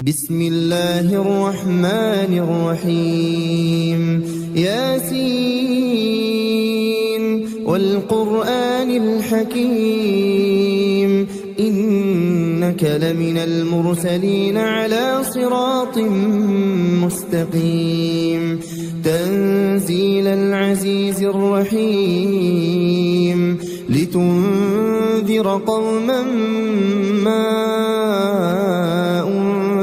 بسم الله الرحمن الرحيم ياسين والقرآن الحكيم إنك لمن المرسلين على صراط مستقيم تنزيل العزيز الرحيم لتنذر قوما ما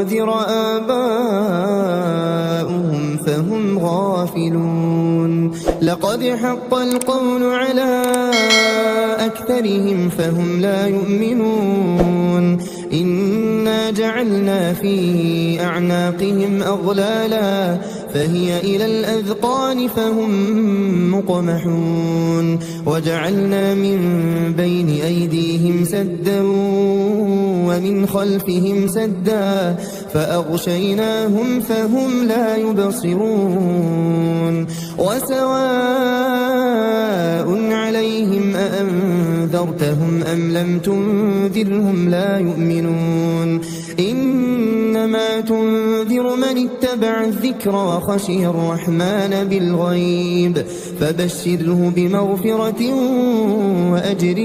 أنذر آباؤهم فهم غافلون لقد حق القول على أكثرهم فهم لا يؤمنون إنا جعلنا في أعناقهم أغلالا فهي إلى الأذقان فهم مقمحون وجعلنا من بين أيديهم سدا ومن خلفهم سدا فأغشيناهم فهم لا يبصرون وسواء عليهم أأنذرتهم أم لم تنذرهم لا يؤمنون إنما تنذر من اتبع الذكر وخشي الرحمن بالغيب فبشره بمغفرة وأجر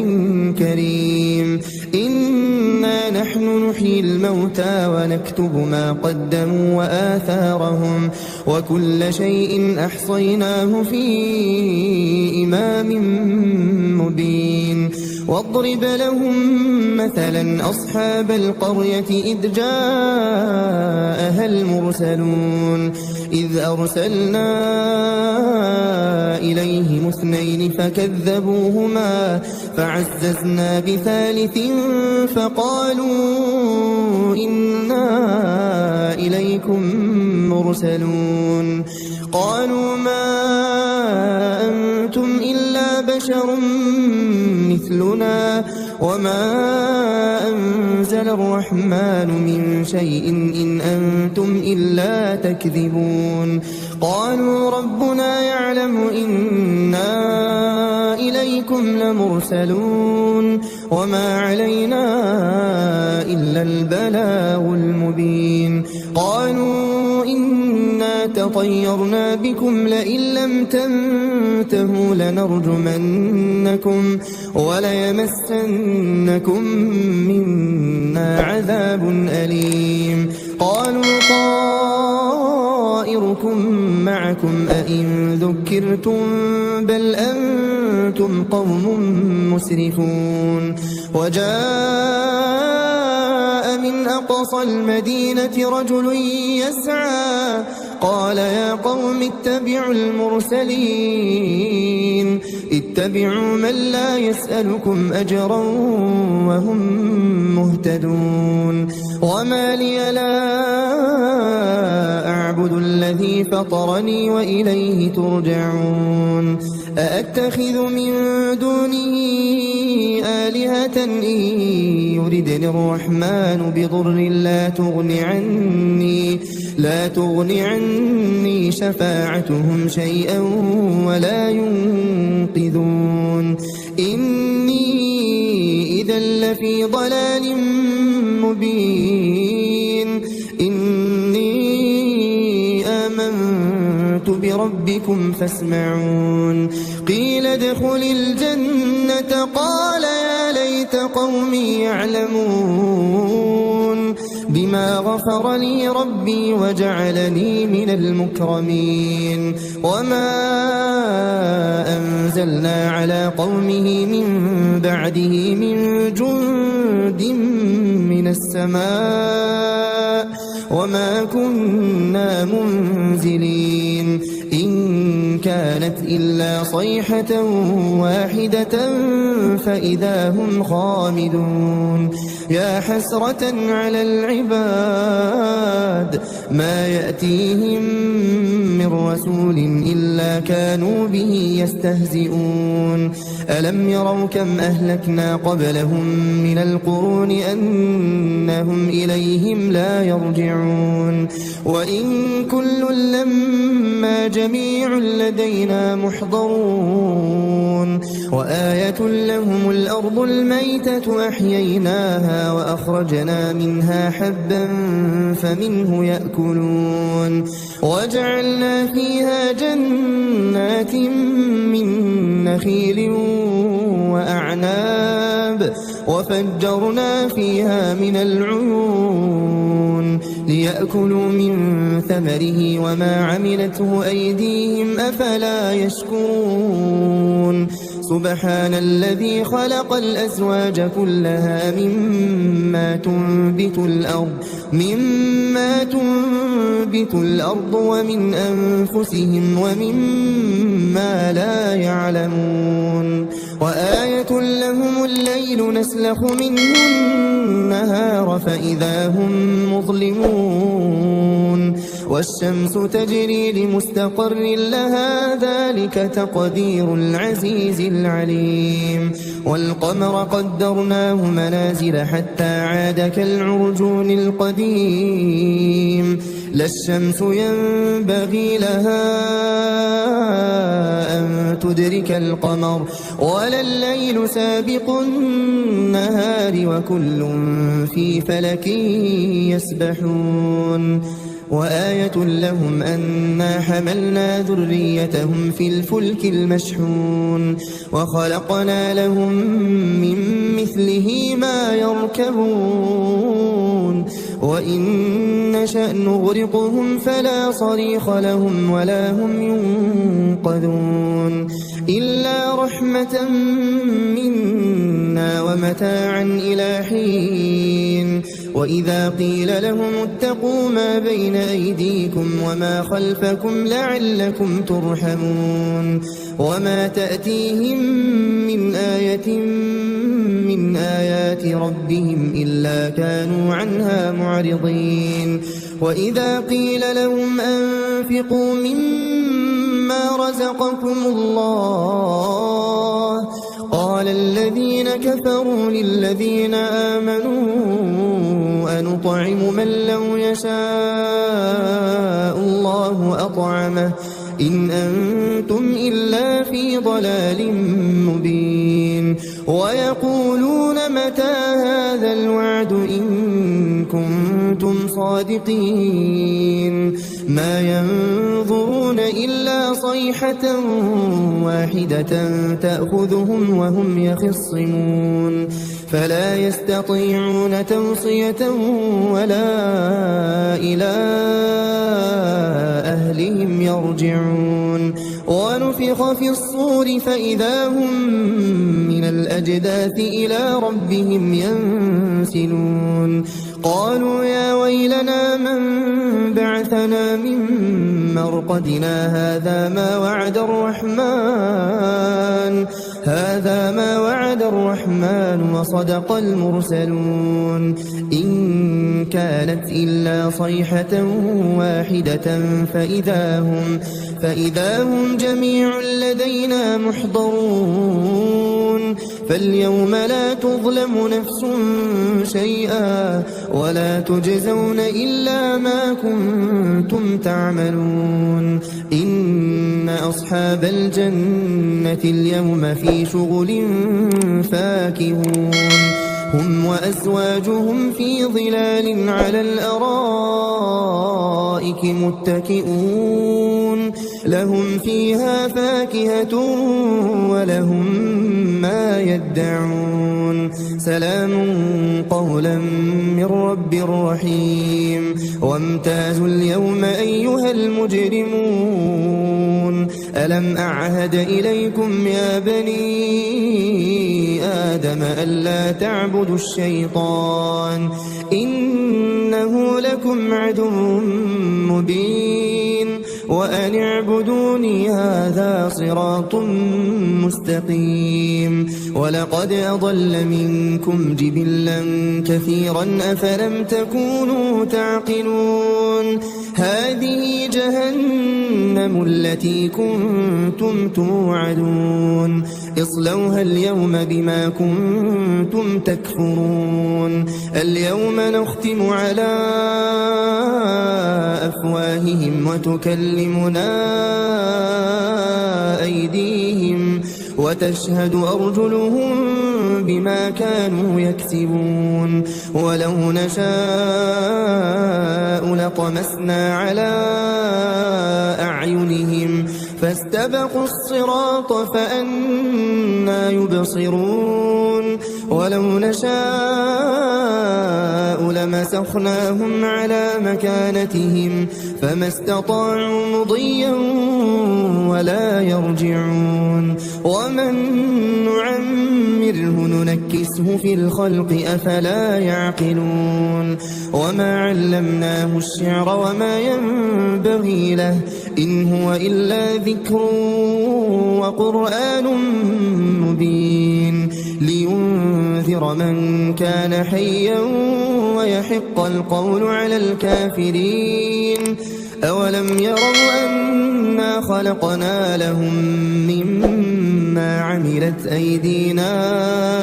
كريم إنا نحن نحيي الموتى ونكتب ما قدموا وآثارهم وكل شيء أحصيناه في إمام مبين واضرب لهم مثلا أصحاب القرية إذ جاءها المرسلون إذ أرسلنا إليهم اثنين فكذبوهما فعززنا بثالث فقالوا إنا إليكم مرسلون قالوا ما أنتم إلا بشر مثلنا وما أنزل الرحمن من شيء إن أنتم إلا تكذبون قالوا ربنا يعلم إنا إليكم لمرسلون وما علينا إلا البلاغ المبين قالوا إنا تطيرنا بكم لئن لم تنتهوا لنرجمنكم وليمسنكم منا عذاب أليم قالوا طائركم معكم أئن ذكرتم بل أنتم قوم مسرفون وجاء من أقصى المدينة رجل يسعى قال يا قوم اتبعوا المرسلين اتبعوا من لا يسألكم أجرا وهم مهتدون وما لي لا أعبد الذي فطرني وإليه ترجعون أأتخذ من دونه آلهة إن يردني الرحمن بضر لا تغني عني شفاعتهم شيئا ولا ينقذون إني إذا لفي ضلال مبين إني آمنت بربكم فاسمعون قيل ادخل الجنة قال يا ليت قومي يعلمون بما غفر لي ربي وجعلني من المكرمين وما أنزلنا على قومه من بعده من جند من السماء وما كنا منزلين إن كانت إلا صيحة واحدة فإذا هم خامدون يا حسرة على العباد ما يأتيهم من رسول إلا كانوا به يستهزئون ألم يروا كم أهلكنا قبلهم من القرون أنهم إليهم لا يرجعون وإن كل لما جميع لدينا لدينا محضرون وآية لهم الأرض الميتة أحييناها وأخرجنا منها حبا فمنه يأكلون وجعلنا فيها جنات من نخيل وأعناب وفجرنا فيها من العيون ليأكلوا من ثمره وما عملته أيديهم أفلا يشكرون سبحان الذي خلق الأزواج كلها مما تنبت الأرض ومن أنفسهم ومما لا يعلمون وآية لهم الليل نسلخ منه النهار فإذا هم مظلمون والشمس تجري لمستقر لها ذلك تقدير العزيز العليم والقمر قدرناه منازل حتى عاد كالعرجون القديم لا الشمس ينبغي لها أن تدرك القمر ولا الليل سابق النهار وكل في فلك يسبحون وآية لهم أنا حملنا ذريتهم في الفلك المشحون وخلقنا لهم من مثله ما يركبون وإن نشأ نغرقهم فلا صريخ لهم ولا هم ينقذون إلا رحمة منا ومتاعا إلى حين وإذا قيل لهم اتقوا ما بين أيديكم وما خلفكم لعلكم ترحمون وما تأتيهم من آية من آيات ربهم إلا كانوا عنها معرضين وإذا قيل لهم أنفقوا مما رزقكم الله قال الذين كفروا للذين آمنوا أنطعم من لو يشاء الله أطعمه إن أنتم إلا في ضلال مبين ويقولون متى هذا الوعد إن كنتم صادقين ما ينظرون إلا صيحة واحدة تأخذهم وهم يخصمون فلا يستطيعون توصية ولا إلى أهلهم يرجعون ونفخ في الصور فإذا هم من الأجداث إلى ربهم ينسلون قالوا يا ويلنا من بعثنا من مرقدنا هذا ما وعد الرحمن وصدق المرسلون إن كانت إلا صيحة واحدة فإذا هم جميع لدينا محضرون فاليوم لا تظلم نفس شيئا ولا تجزون إلا ما كنتم تعملون إن أصحاب الجنة اليوم في شغل فاكهون هم وأزواجهم في ظلال على الأرائك متكئون لهم فيها فاكهة ولهم ما يدعون سلام قولا من رب رحيم وامتازوا اليوم أيها المجرمون ألم أعهد إليكم يا بني آدم ألا تعبدوا الشيطان إنه لكم عدو مبين وأن اعبدوني هذا صراط مستقيم ولقد أضل منكم جبلا كثيرا أفلم تكونوا تعقلون هذه جهنم التي كنتم توعدون اصلوها اليوم بما كنتم تكفرون اليوم نختم على أفواههم وتكلمنا أيديهم وتشهد أرجلهم بما كانوا يكسبون ولو نشاء لطمسنا على أعينهم فاستبقوا الصراط فأنى يبصرون ولو نشاء لمسخناهم على مكانتهم فما استطاعوا مضيا ولا يرجعون ومن نعمره ننكسه في الخلق أفلا يعقلون وما علمناه الشعر وما ينبغي له إن هو إلا ذكر وقرآن مبين لينذر من كان حيا ويحق القول على الكافرين أولم يروا أنا خلقنا لهم مما عملت أيدينا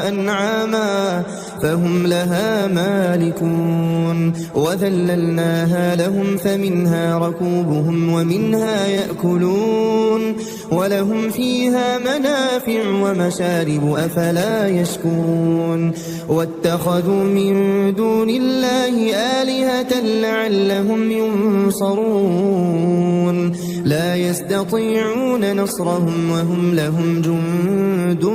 أنعاما فهم لها مالكون وذللناها لهم فمنها ركوبهم ومنها يأكلون ولهم فيها منافع ومشارب أفلا يشكرون واتخذوا من دون الله آلهة لعلهم ينصرون لا يستطيعون نصرهم وهم لهم جند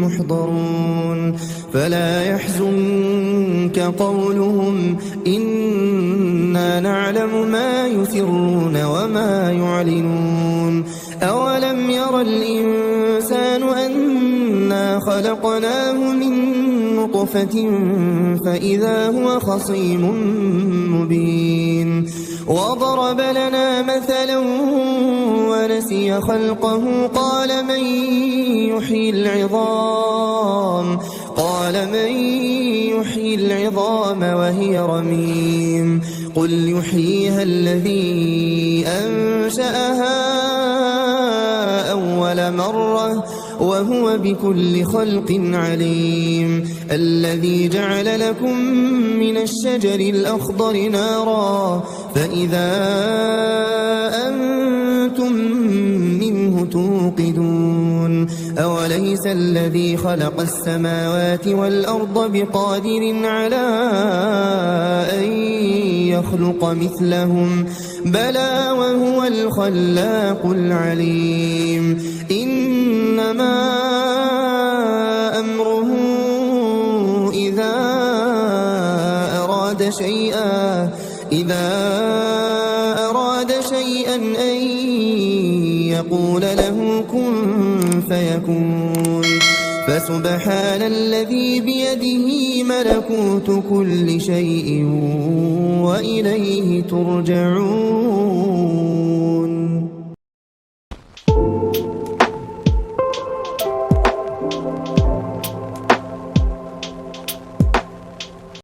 محضرون فلا يحزنك قولهم إنا نعلم ما يسرون وما يعلنون أولم ير الإنسان أنا خلقناه من نطفة فإذا هو خصيم مبين وضرب لنا مثلا ونسي خلقه قال من يحيي العظام وهي رميم قل يحييها الذي أنشأها أول مرة وهو بكل خلق عليم الذي جعل لكم من الشجر الأخضر نارا فإذا أنتم منه توقدون أوليس الذي خلق السماوات والأرض بقادر على أن يخلق مثلهم بلى وهو الخلاق العليم إنما أمره إذا أراد شيئا أن يقول له كن فيكون فسبحان الذي بيده ملكوت كل شيء وإليه ترجعون